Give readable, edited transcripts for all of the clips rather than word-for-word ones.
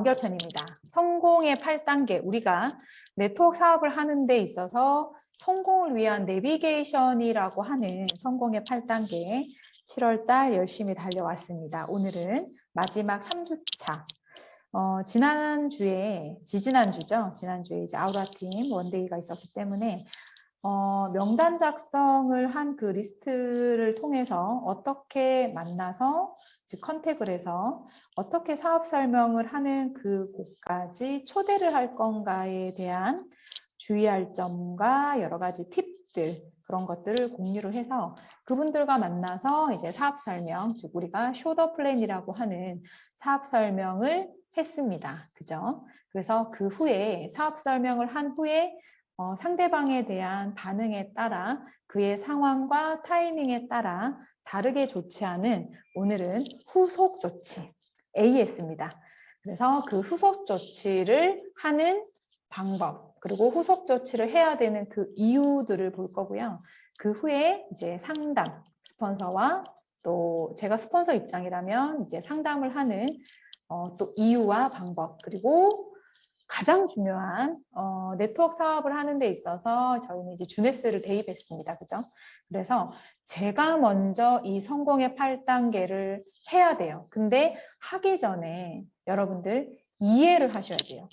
연결편입니다. 성공의 8단계, 우리가 네트워크 사업을 하는 데 있어서 성공을 위한 내비게이션이라고 하는 성공의 8단계 7월달 열심히 달려왔습니다. 오늘은 마지막 3주차. 지난주죠. 지난주에 이제 아우라팀 원데이가 있었기 때문에 명단 작성을 한 그 리스트를 통해서 어떻게 만나서 즉 컨택을 해서 어떻게 사업 설명을 하는 그 곳까지 초대를 할 건가에 대한 주의할 점과 여러 가지 팁들 그런 것들을 공유를 해서 그분들과 만나서 이제 사업 설명, 즉 우리가 쇼더 플랜이라고 하는 사업 설명을 했습니다. 그죠? 그래서 그 후에 사업 설명을 한 후에 상대방에 대한 반응에 따라 그의 상황과 타이밍에 따라 다르게 조치하는 오늘은 후속 조치, AS입니다. 그래서 그 후속 조치를 하는 방법, 그리고 후속 조치를 해야 되는 그 이유들을 볼 거고요. 그 후에 이제 상담, 스폰서와 또 제가 스폰서 입장이라면 이제 상담을 하는 또 이유와 방법, 그리고 가장 중요한 네트워크 사업을 하는 데 있어서 저희는 이제 주네스를 대입했습니다. 그죠? 그래서 제가 먼저 이 성공의 8단계를 해야 돼요. 근데 하기 전에 여러분들 이해를 하셔야 돼요.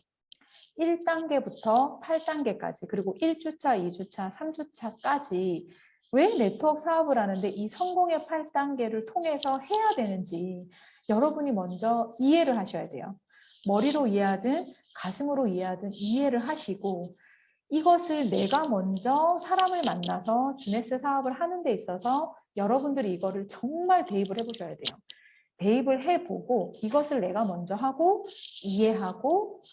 1단계부터 8단계까지 그리고 1주차, 2주차, 3주차까지 왜 네트워크 사업을 하는데 이 성공의 8단계를 통해서 해야 되는지 여러분이 먼저 이해를 하셔야 돼요. 머리로 이해하든 가슴으로 이해하든 이해를 하시고 이것을 내가 먼저 사람을 만나서 주네스 사업을 하는 데 있어서 여러분들이 이거를 정말 대입을 해보셔야 돼요. 대입을 해보고 이것을 내가 먼저 하고 이해하고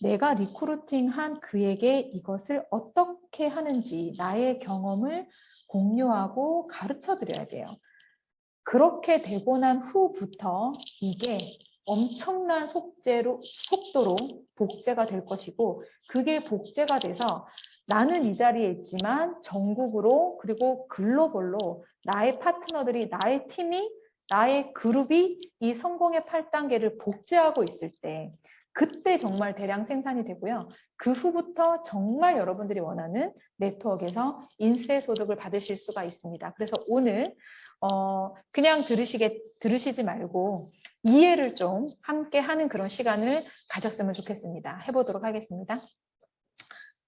내가 리크루팅한 그에게 이것을 어떻게 하는지 나의 경험을 공유하고 가르쳐 드려야 돼요. 그렇게 되고 난 후부터 이게 엄청난 속도로 복제가 될 것이고 그게 복제가 돼서 나는 이 자리에 있지만 전국으로 그리고 글로벌로 나의 파트너들이 나의 팀이 나의 그룹이 이 성공의 8단계를 복제하고 있을 때 그때 정말 대량 생산이 되고요. 그 후부터 정말 여러분들이 원하는 네트워크에서 인세 소득을 받으실 수가 있습니다. 그래서 오늘 그냥 들으시지 말고 이해를 좀 함께 하는 그런 시간을 가졌으면 좋겠습니다. 해보도록 하겠습니다.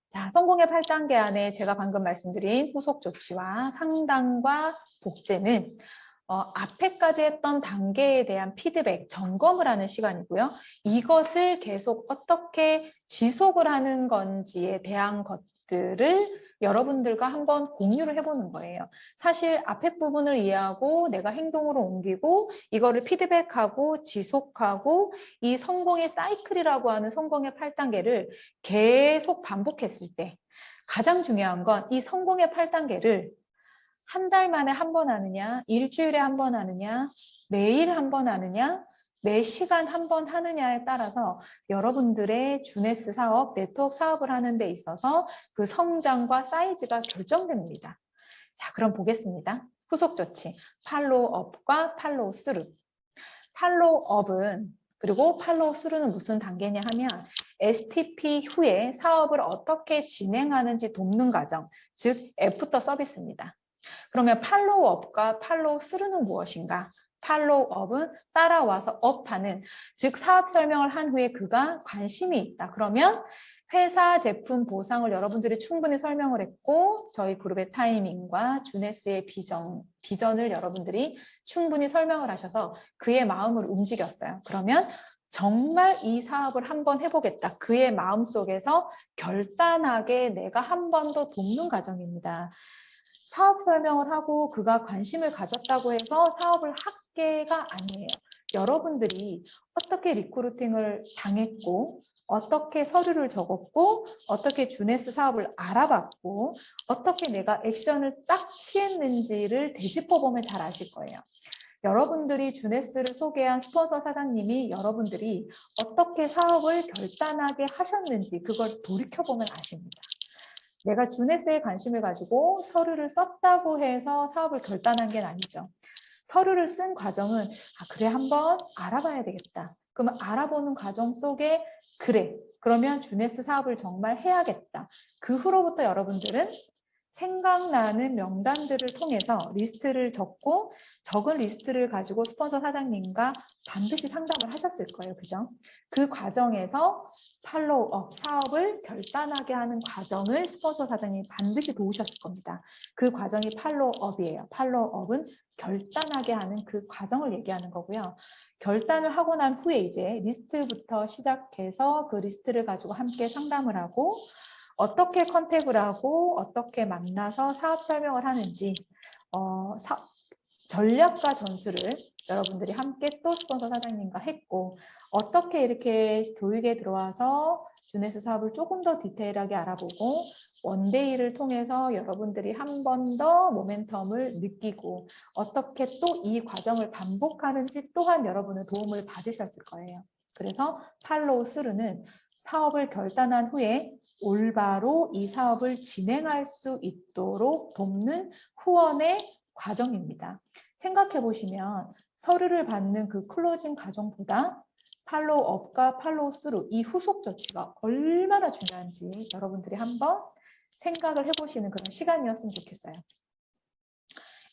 자, 성공의 8단계 안에 제가 방금 말씀드린 후속 조치와 상담과 복제는 앞에까지 했던 단계에 대한 피드백, 점검을 하는 시간이고요. 이것을 계속 어떻게 지속을 하는 건지에 대한 것들을 여러분들과 한번 공유를 해보는 거예요. 사실 앞에 부분을 이해하고 내가 행동으로 옮기고 이거를 피드백하고 지속하고 이 성공의 사이클이라고 하는 성공의 8단계를 계속 반복했을 때 가장 중요한 건 이 성공의 8단계를 한 달 만에 한 번 하느냐, 일주일에 한 번 하느냐, 매일 한 번 하느냐, 매 시간 한 번 하느냐에 따라서 여러분들의 주네스 사업, 네트워크 사업을 하는 데 있어서 그 성장과 사이즈가 결정됩니다. 자, 그럼 보겠습니다. 후속 조치, 팔로우업과 팔로우 스루. 팔로우업은 그리고 팔로우 스루는 무슨 단계냐 하면 STP 후에 사업을 어떻게 진행하는지 돕는 과정, 즉 애프터 서비스입니다. 그러면 팔로우업과 팔로우 스루는 무엇인가? 팔로우업은 따라와서 업하는, 즉 사업 설명을 한 후에 그가 관심이 있다. 그러면 회사 제품 보상을 여러분들이 충분히 설명을 했고 저희 그룹의 타이밍과 주네스의 비전을 여러분들이 충분히 설명을 하셔서 그의 마음을 움직였어요. 그러면 정말 이 사업을 한번 해보겠다. 그의 마음속에서 결단하게 내가 한 번 더 돕는 과정입니다. 사업 설명을 하고 그가 관심을 가졌다고 해서 사업을 하게가 아니에요. 여러분들이 어떻게 리크루팅을 당했고 어떻게 서류를 적었고 어떻게 주네스 사업을 알아봤고 어떻게 내가 액션을 딱 취했는지를 되짚어보면 잘 아실 거예요. 여러분들이 주네스를 소개한 스폰서 사장님이 여러분들이 어떻게 사업을 결단하게 하셨는지 그걸 돌이켜보면 아십니다. 내가 주네스에 관심을 가지고 서류를 썼다고 해서 사업을 결단한 게 아니죠. 서류를 쓴 과정은 그래 한번 알아봐야 되겠다. 그러면 알아보는 과정 속에 그래, 그러면 주네스 사업을 정말 해야겠다. 그 후로부터 여러분들은 생각나는 명단들을 통해서 리스트를 적고 적은 리스트를 가지고 스폰서 사장님과 반드시 상담을 하셨을 거예요. 그죠? 그 과정에서 팔로우업 사업을 결단하게 하는 과정을 스폰서 사장님이 반드시 도우셨을 겁니다. 그 과정이 팔로우업이에요. 팔로우업은 결단하게 하는 그 과정을 얘기하는 거고요. 결단을 하고 난 후에 이제 리스트부터 시작해서 그 리스트를 가지고 함께 상담을 하고 어떻게 컨택을 하고 어떻게 만나서 사업 설명을 하는지 전략과 전술을 여러분들이 함께 또 스폰서 사장님과 했고 어떻게 이렇게 교육에 들어와서 주네스 사업을 조금 더 디테일하게 알아보고 원데이를 통해서 여러분들이 한 번 더 모멘텀을 느끼고 어떻게 또 이 과정을 반복하는지 또한 여러분은 도움을 받으셨을 거예요. 그래서 팔로우 스루는 사업을 결단한 후에 올바로 이 사업을 진행할 수 있도록 돕는 후원의 과정입니다. 생각해 보시면 서류를 받는 그 클로징 과정보다 팔로우업과 팔로우스루 이 후속 조치가 얼마나 중요한지 여러분들이 한번 생각을 해보시는 그런 시간이었으면 좋겠어요.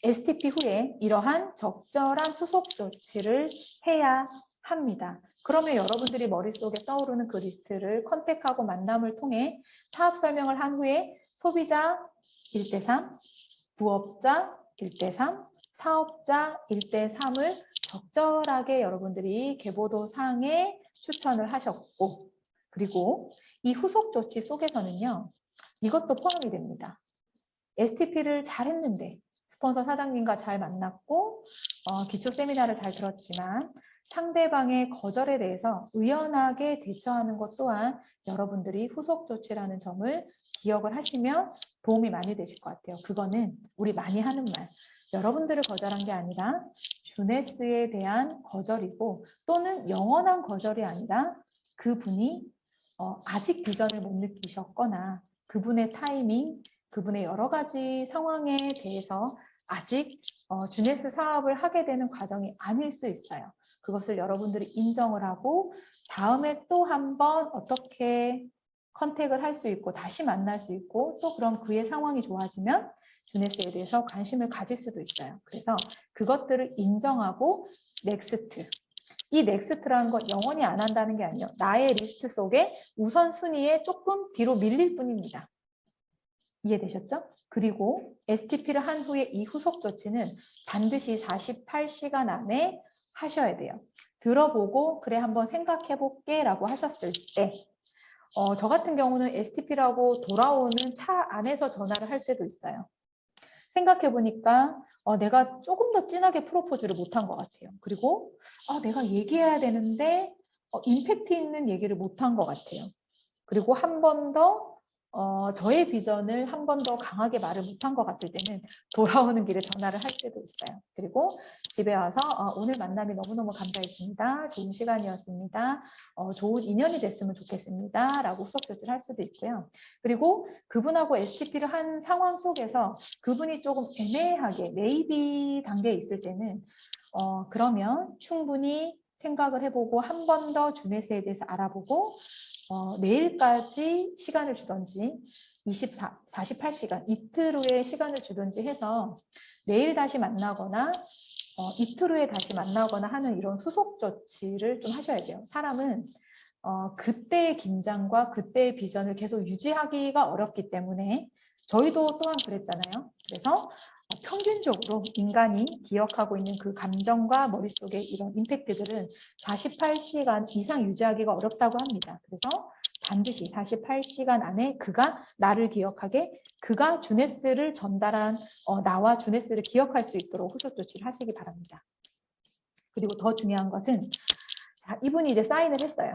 STP 후에 이러한 적절한 후속 조치를 해야 합니다. 그러면 여러분들이 머릿속에 떠오르는 그 리스트를 컨택하고 만남을 통해 사업 설명을 한 후에 소비자 1대3, 부업자 1대3, 사업자 1대3을 적절하게 여러분들이 계보도상에 추천을 하셨고 그리고 이 후속 조치 속에서는요. 이것도 포함이 됩니다. STP를 잘 했는데 스폰서 사장님과 잘 만났고 기초 세미나를 잘 들었지만 상대방의 거절에 대해서 의연하게 대처하는 것 또한 여러분들이 후속 조치라는 점을 기억을 하시면 도움이 많이 되실 것 같아요. 그거는 우리 많이 하는 말. 여러분들을 거절한 게 아니라 주네스에 대한 거절이고 또는 영원한 거절이 아니라 그분이 아직 비전을 못 느끼셨거나 그분의 타이밍, 그분의 여러 가지 상황에 대해서 아직 주네스 사업을 하게 되는 과정이 아닐 수 있어요. 그것을 여러분들이 인정을 하고 다음에 또 한번 어떻게 컨택을 할 수 있고 다시 만날 수 있고 또 그럼 그의 상황이 좋아지면 주네스에 대해서 관심을 가질 수도 있어요. 그래서 그것들을 인정하고 넥스트. 이 넥스트라는 건 영원히 안 한다는 게 아니에요. 나의 리스트 속에 우선순위에 조금 뒤로 밀릴 뿐입니다. 이해되셨죠? 그리고 STP를 한 후에 이 후속 조치는 반드시 48시간 안에 하셔야 돼요. 들어보고 그래 한번 생각해 볼게 라고 하셨을 때 저 같은 경우는 STP라고 돌아오는 차 안에서 전화를 할 때도 있어요. 생각해 보니까 내가 조금 더 진하게 프로포즈를 못한 것 같아요. 그리고 내가 얘기해야 되는데 임팩트 있는 얘기를 못한 것 같아요. 그리고 한 번 더 저의 비전을 한 번 더 강하게 말을 못한 것 같을 때는 돌아오는 길에 전화를 할 때도 있어요. 그리고 집에 와서 오늘 만남이 너무너무 감사했습니다. 좋은 시간이었습니다. 좋은 인연이 됐으면 좋겠습니다. 라고 후속 조치를 할 수도 있고요. 그리고 그분하고 STP를 한 상황 속에서 그분이 조금 애매하게 메이비 단계에 있을 때는 그러면 충분히 생각을 해보고 한 번 더 주네스에 대해서 알아보고 내일까지 시간을 주던지 48시간 이틀 후에 시간을 주던지 해서 내일 다시 만나거나 이틀 후에 다시 만나거나 하는 이런 후속 조치를 좀 하셔야 돼요. 사람은 그때의 긴장과 그때의 비전을 계속 유지하기가 어렵기 때문에 저희도 또한 그랬잖아요. 그래서 평균적으로 인간이 기억하고 있는 그 감정과 머릿속에 이런 임팩트들은 48시간 이상 유지하기가 어렵다고 합니다. 그래서 반드시 48시간 안에 그가 나를 기억하게 그가 주네스를 전달한 나와 주네스를 기억할 수 있도록 후속 조치를 하시기 바랍니다. 그리고 더 중요한 것은 자, 이분이 이제 사인을 했어요.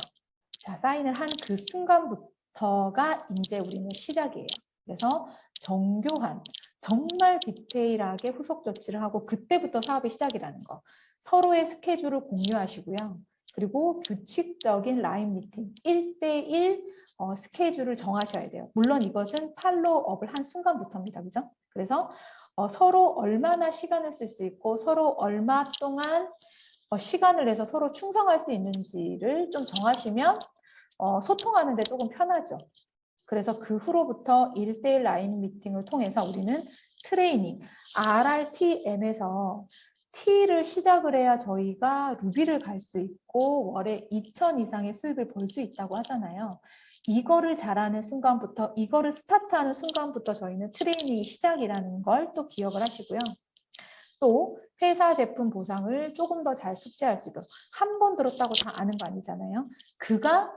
자, 사인을 한 그 순간부터가 이제 우리는 시작이에요. 그래서 정교한, 정말 디테일하게 후속 조치를 하고 그때부터 사업의 시작이라는 거. 서로의 스케줄을 공유하시고요. 그리고 규칙적인 라인 미팅, 1대1 스케줄을 정하셔야 돼요. 물론 이것은 팔로우업을 한 순간부터입니다. 그죠? 그래서 서로 얼마나 시간을 쓸 수 있고 서로 얼마 동안 시간을 내서 서로 충성할 수 있는지를 좀 정하시면 소통하는 데 조금 편하죠. 그래서 그 후로부터 1대1 라인 미팅을 통해서 우리는 트레이닝, RRTM에서 T를 시작을 해야 저희가 루비를 갈 수 있고 월에 2천 이상의 수입을 벌 수 있다고 하잖아요. 이거를 잘하는 순간부터, 이거를 스타트하는 순간부터 저희는 트레이닝이 시작이라는 걸 또 기억을 하시고요. 또 회사 제품 보상을 조금 더 잘 숙지할 수 있도록 한 번 들었다고 다 아는 거 아니잖아요. 그가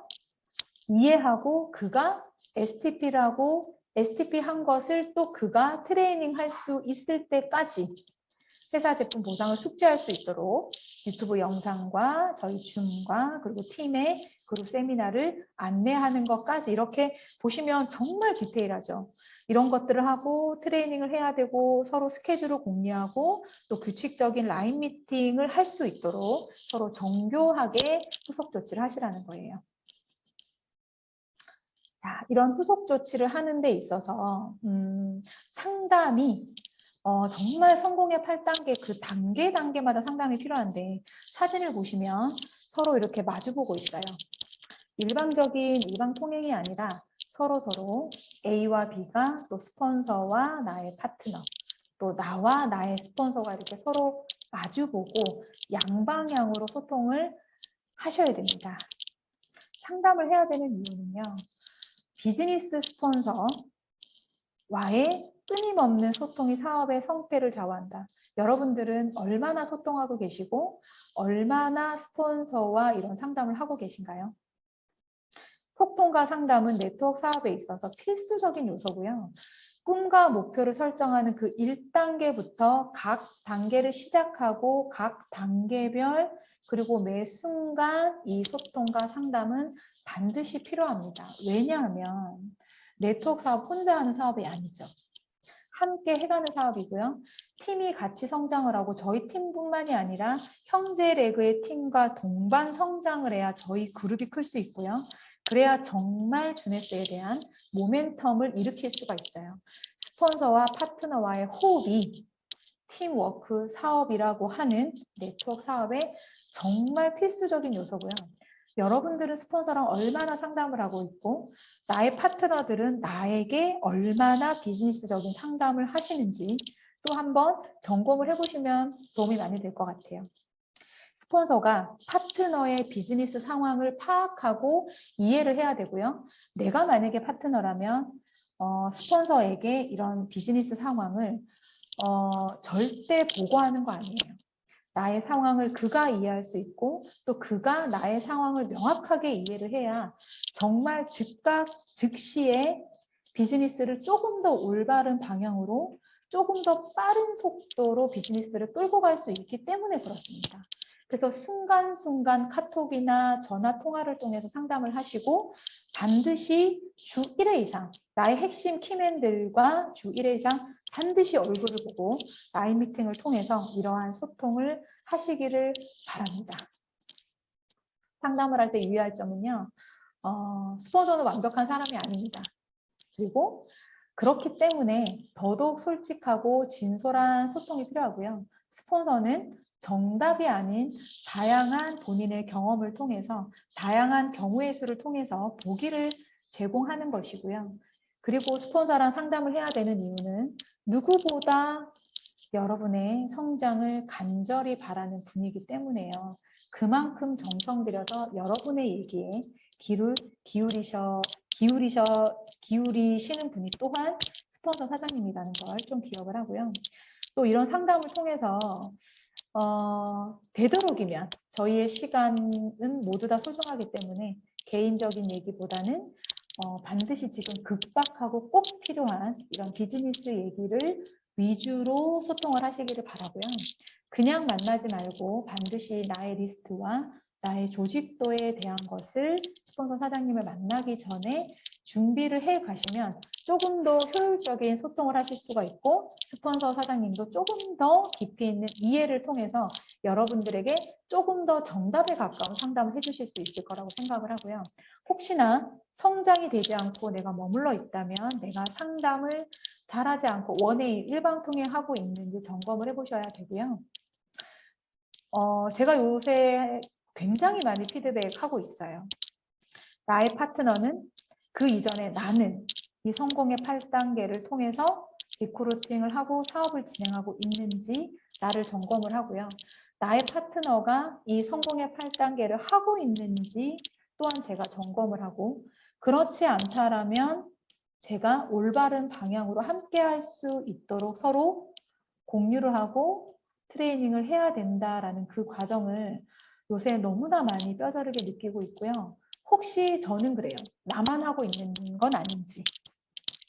이해하고 그가 STP라고 STP 한 것을 또 그가 트레이닝 할 수 있을 때까지 회사 제품 보상을 숙지할 수 있도록 유튜브 영상과 저희 줌과 그리고 팀의 그룹 세미나를 안내하는 것까지 이렇게 보시면 정말 디테일하죠. 이런 것들을 하고 트레이닝을 해야 되고 서로 스케줄을 공유하고 또 규칙적인 라인 미팅을 할 수 있도록 서로 정교하게 후속 조치를 하시라는 거예요. 자, 이런 후속 조치를 하는 데 있어서 상담이 정말 성공의 8단계 그 단계마다 상담이 필요한데 사진을 보시면 서로 이렇게 마주보고 있어요. 일방적인 일방 통행이 아니라 서로 A와 B가 또 스폰서와 나의 파트너 또 나와 나의 스폰서가 이렇게 서로 마주보고 양방향으로 소통을 하셔야 됩니다. 상담을 해야 되는 이유는요. 비즈니스 스폰서와의 끊임없는 소통이 사업의 성패를 좌우한다. 여러분들은 얼마나 소통하고 계시고 얼마나 스폰서와 이런 상담을 하고 계신가요? 소통과 상담은 네트워크 사업에 있어서 필수적인 요소고요. 꿈과 목표를 설정하는 그 1단계부터 각 단계를 시작하고 각 단계별 그리고 매 순간 이 소통과 상담은 반드시 필요합니다. 왜냐하면 네트워크 사업 혼자 하는 사업이 아니죠. 함께 해가는 사업이고요. 팀이 같이 성장을 하고 저희 팀뿐만이 아니라 형제 레그의 팀과 동반 성장을 해야 저희 그룹이 클 수 있고요. 그래야 정말 주네스에 대한 모멘텀을 일으킬 수가 있어요. 스폰서와 파트너와의 호흡이 팀워크 사업이라고 하는 네트워크 사업의 정말 필수적인 요소고요. 여러분들은 스폰서랑 얼마나 상담을 하고 있고 나의 파트너들은 나에게 얼마나 비즈니스적인 상담을 하시는지 또 한번 점검을 해보시면 도움이 많이 될 것 같아요. 스폰서가 파트너의 비즈니스 상황을 파악하고 이해를 해야 되고요. 내가 만약에 파트너라면 스폰서에게 이런 비즈니스 상황을 절대 보고하는 거 아니에요. 나의 상황을 그가 이해할 수 있고 또 그가 나의 상황을 명확하게 이해를 해야 정말 즉각 즉시에 비즈니스를 조금 더 올바른 방향으로 조금 더 빠른 속도로 비즈니스를 끌고 갈 수 있기 때문에 그렇습니다. 그래서 순간순간 카톡이나 전화 통화를 통해서 상담을 하시고 반드시 주 1회 이상 나의 핵심 키맨들과 주 1회 이상 반드시 얼굴을 보고 라인 미팅을 통해서 이러한 소통을 하시기를 바랍니다. 상담을 할 때 유의할 점은요. 스폰서는 완벽한 사람이 아닙니다. 그리고 그렇기 때문에 더더욱 솔직하고 진솔한 소통이 필요하고요. 스폰서는 정답이 아닌 다양한 본인의 경험을 통해서 다양한 경우의 수를 통해서 보기를 제공하는 것이고요. 그리고 스폰서랑 상담을 해야 되는 이유는 누구보다 여러분의 성장을 간절히 바라는 분이기 때문에요. 그만큼 정성 들여서 여러분의 얘기에 기울이시는 분이 또한 스폰서 사장님이라는 걸 좀 기억을 하고요. 또 이런 상담을 통해서 되도록이면 저희의 시간은 모두 다 소중하기 때문에 개인적인 얘기보다는 반드시 지금 급박하고 꼭 필요한 이런 비즈니스 얘기를 위주로 소통을 하시기를 바라고요. 그냥 만나지 말고 반드시 나의 리스트와 나의 조직도에 대한 것을 스폰서 사장님을 만나기 전에 준비를 해 가시면 조금 더 효율적인 소통을 하실 수가 있고 스폰서 사장님도 조금 더 깊이 있는 이해를 통해서 여러분들에게 조금 더 정답에 가까운 상담을 해주실 수 있을 거라고 생각을 하고요. 혹시나 성장이 되지 않고 내가 머물러 있다면 내가 상담을 잘하지 않고 원웨이 일방통행하고 있는지 점검을 해보셔야 되고요. 제가 요새 굉장히 많이 피드백하고 있어요. 나의 파트너는 그 이전에 나는 이 성공의 8단계를 통해서 리크루팅을 하고 사업을 진행하고 있는지 나를 점검을 하고요. 나의 파트너가 이 성공의 8단계를 하고 있는지 또한 제가 점검을 하고, 그렇지 않다라면 제가 올바른 방향으로 함께 할 수 있도록 서로 공유를 하고 트레이닝을 해야 된다라는 그 과정을 요새 너무나 많이 뼈저리게 느끼고 있고요. 혹시 저는 그래요. 나만 하고 있는 건 아닌지.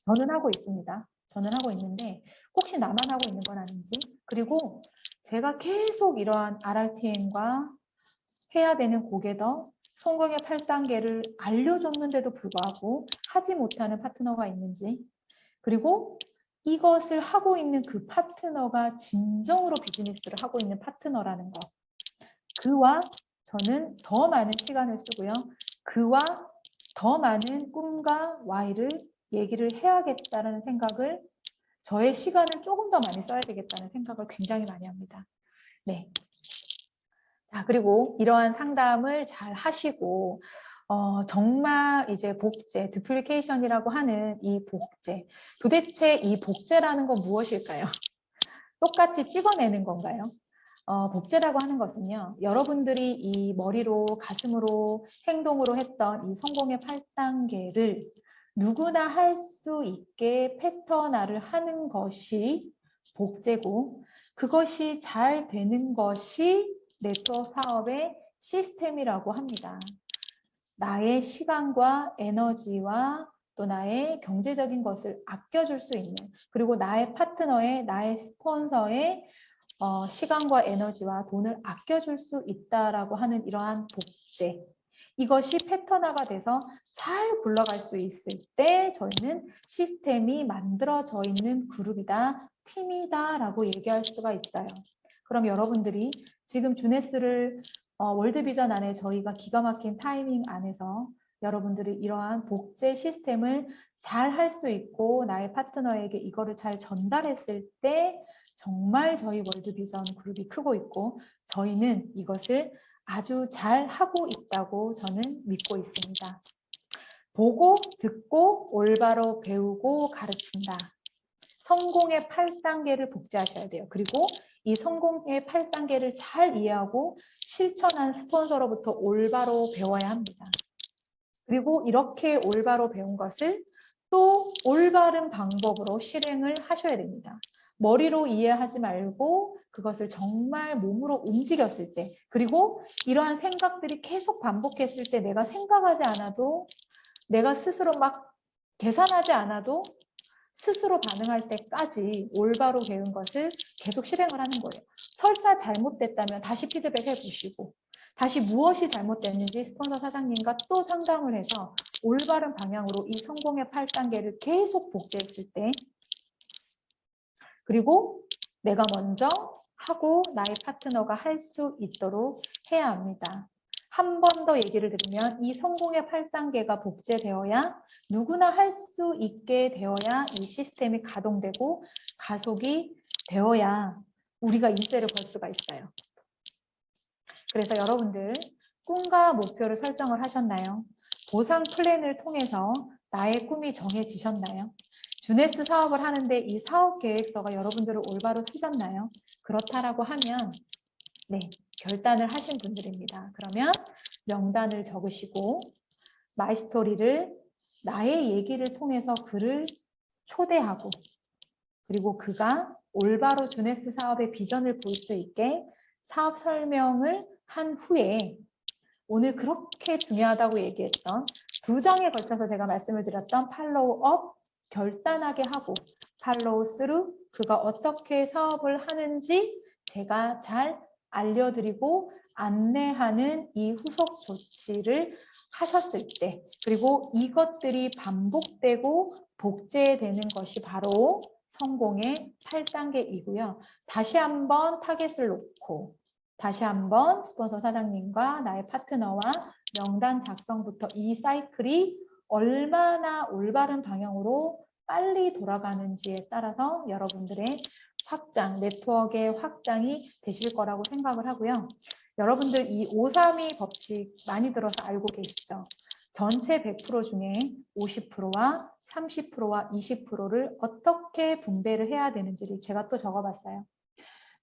저는 하고 있습니다. 저는 하고 있는데 혹시 나만 하고 있는 건 아닌지. 그리고 제가 계속 이러한 RRTM과 해야 되는 고객더 성공의 8단계를 알려줬는데도 불구하고 하지 못하는 파트너가 있는지, 그리고 이것을 하고 있는 그 파트너가 진정으로 비즈니스를 하고 있는 파트너라는 것. 그와 저는 더 많은 시간을 쓰고요. 그와 더 많은 꿈과 Y를 얘기를 해야겠다는 생각을, 저의 시간을 조금 더 많이 써야 되겠다는 생각을 굉장히 많이 합니다. 네. 자, 그리고 이러한 상담을 잘 하시고 정말 이제 복제, 두플리케이션이라고 하는 이 복제, 도대체 이 복제라는 건 무엇일까요? 똑같이 찍어내는 건가요? 복제라고 하는 것은요, 여러분들이 이 머리로, 가슴으로, 행동으로 했던 이 성공의 8단계를 누구나 할 수 있게 패턴화를 하는 것이 복제고, 그것이 잘 되는 것이 네트워크 사업의 시스템이라고 합니다. 나의 시간과 에너지와 또 나의 경제적인 것을 아껴줄 수 있는, 그리고 나의 파트너의, 나의 스폰서의 시간과 에너지와 돈을 아껴줄 수 있다라고 하는 이러한 복제, 이것이 패턴화가 돼서 잘 굴러갈 수 있을 때 저희는 시스템이 만들어져 있는 그룹이다, 팀이다 라고 얘기할 수가 있어요. 그럼 여러분들이 지금 주네스를 월드비전 안에 저희가 기가 막힌 타이밍 안에서 여러분들이 이러한 복제 시스템을 잘 할 수 있고 나의 파트너에게 이거를 잘 전달했을 때 정말 저희 월드비전 그룹이 크고 있고 저희는 이것을 아주 잘 하고 있다고 저는 믿고 있습니다. 보고 듣고 올바로 배우고 가르친다. 성공의 8단계를 복제하셔야 돼요. 그리고 이 성공의 8단계를 잘 이해하고 실천한 스폰서로부터 올바로 배워야 합니다. 그리고 이렇게 올바로 배운 것을 또 올바른 방법으로 실행을 하셔야 됩니다. 머리로 이해하지 말고 그것을 정말 몸으로 움직였을 때, 그리고 이러한 생각들이 계속 반복했을 때 내가 생각하지 않아도, 내가 스스로 막 계산하지 않아도 스스로 반응할 때까지 올바로 배운 것을 계속 실행을 하는 거예요. 설사 잘못됐다면 다시 피드백해 보시고 다시 무엇이 잘못됐는지 스폰서 사장님과 또 상담을 해서 올바른 방향으로 이 성공의 8단계를 계속 복제했을 때, 그리고 내가 먼저 하고 나의 파트너가 할 수 있도록 해야 합니다. 한 번 더 얘기를 드리면 이 성공의 8단계가 복제되어야, 누구나 할 수 있게 되어야 이 시스템이 가동되고 가속이 되어야 우리가 인세를 벌 수가 있어요. 그래서 여러분들 꿈과 목표를 설정을 하셨나요? 보상 플랜을 통해서 나의 꿈이 정해지셨나요? 주네스 사업을 하는데 이 사업 계획서가 여러분들을 올바로 쓰셨나요? 그렇다라고 하면 네, 결단을 하신 분들입니다. 그러면 명단을 적으시고 마이스토리를, 나의 얘기를 통해서 그를 초대하고, 그리고 그가 올바로 주네스 사업의 비전을 볼 수 있게 사업 설명을 한 후에 오늘 그렇게 중요하다고 얘기했던 2장에 걸쳐서 제가 말씀을 드렸던 팔로우업, 결단하게 하고 팔로우 스루, 그가 어떻게 사업을 하는지 제가 잘 알려드리고 안내하는 이 후속 조치를 하셨을 때, 그리고 이것들이 반복되고 복제되는 것이 바로 성공의 8단계이고요. 다시 한번 타겟을 놓고 다시 한번 스폰서 사장님과 나의 파트너와 명단 작성부터 이 사이클이 얼마나 올바른 방향으로 빨리 돌아가는지에 따라서 여러분들의 확장, 네트워크의 확장이 되실 거라고 생각을 하고요. 여러분들 이 532 법칙 많이 들어서 알고 계시죠? 전체 100% 중에 50%와 30%와 20%를 어떻게 분배를 해야 되는지를 제가 또 적어봤어요.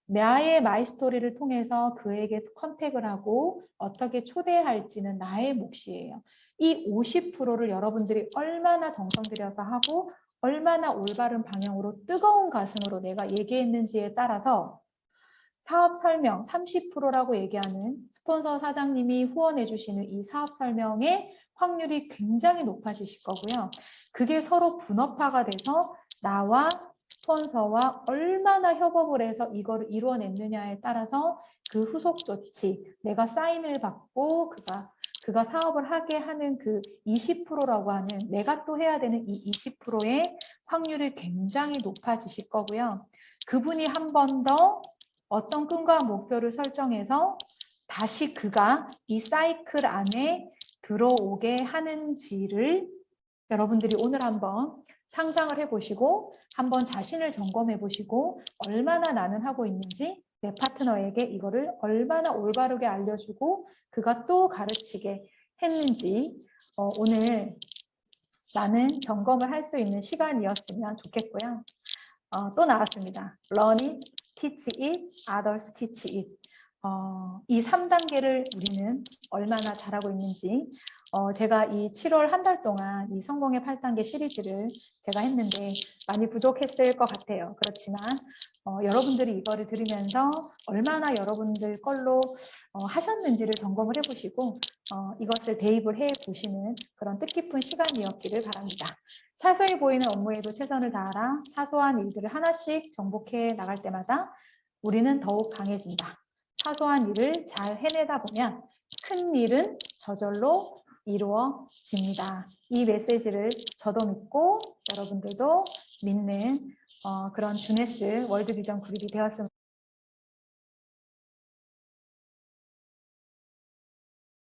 나의 마이스토리를 통해서 그에게 컨택을 하고 어떻게 초대할지는 나의 몫이에요. 이 50%를 여러분들이 얼마나 정성 들여서 하고 얼마나 올바른 방향으로 뜨거운 가슴으로 내가 얘기했는지에 따라서 사업 설명 30%라고 얘기하는 스폰서 사장님이 후원해 주시는 이 사업 설명의 확률이 굉장히 높아지실 거고요. 그게 서로 분업화가 돼서 나와 스폰서와 얼마나 협업을 해서 이거를 이루어냈느냐에 따라서 그 후속 조치, 내가 사인을 받고 그가 사업을 하게 하는 그 20%라고 하는 내가 또 해야 되는 이 20%의 확률이 굉장히 높아지실 거고요. 그분이 한 번 더 어떤 끈과 목표를 설정해서 다시 그가 이 사이클 안에 들어오게 하는지를 여러분들이 오늘 한번 상상을 해보시고 한번 자신을 점검해 보시고 얼마나 나는 하고 있는지 내 파트너에게 이거를 얼마나 올바르게 알려주고 그가 또 가르치게 했는지 오늘 나는 점검을 할 수 있는 시간이었으면 좋겠고요. 또 나왔습니다. Learn it, teach it, others teach it. 이 3단계를 우리는 얼마나 잘하고 있는지 제가 이 7월 한 달 동안 이 성공의 8단계 시리즈를 제가 했는데 많이 부족했을 것 같아요. 그렇지만 여러분들이 이거를 들으면서 얼마나 여러분들 걸로 하셨는지를 점검을 해보시고 이것을 대입을 해보시는 그런 뜻깊은 시간이었기를 바랍니다. 사소해 보이는 업무에도 최선을 다하라. 사소한 일들을 하나씩 정복해 나갈 때마다 우리는 더욱 강해진다. 사소한 일을 잘 해내다 보면 큰 일은 저절로 이루어집니다. 이 메시지를 저도 믿고 여러분들도 믿는 그런 주네스 월드비전 그룹이 되었습니다.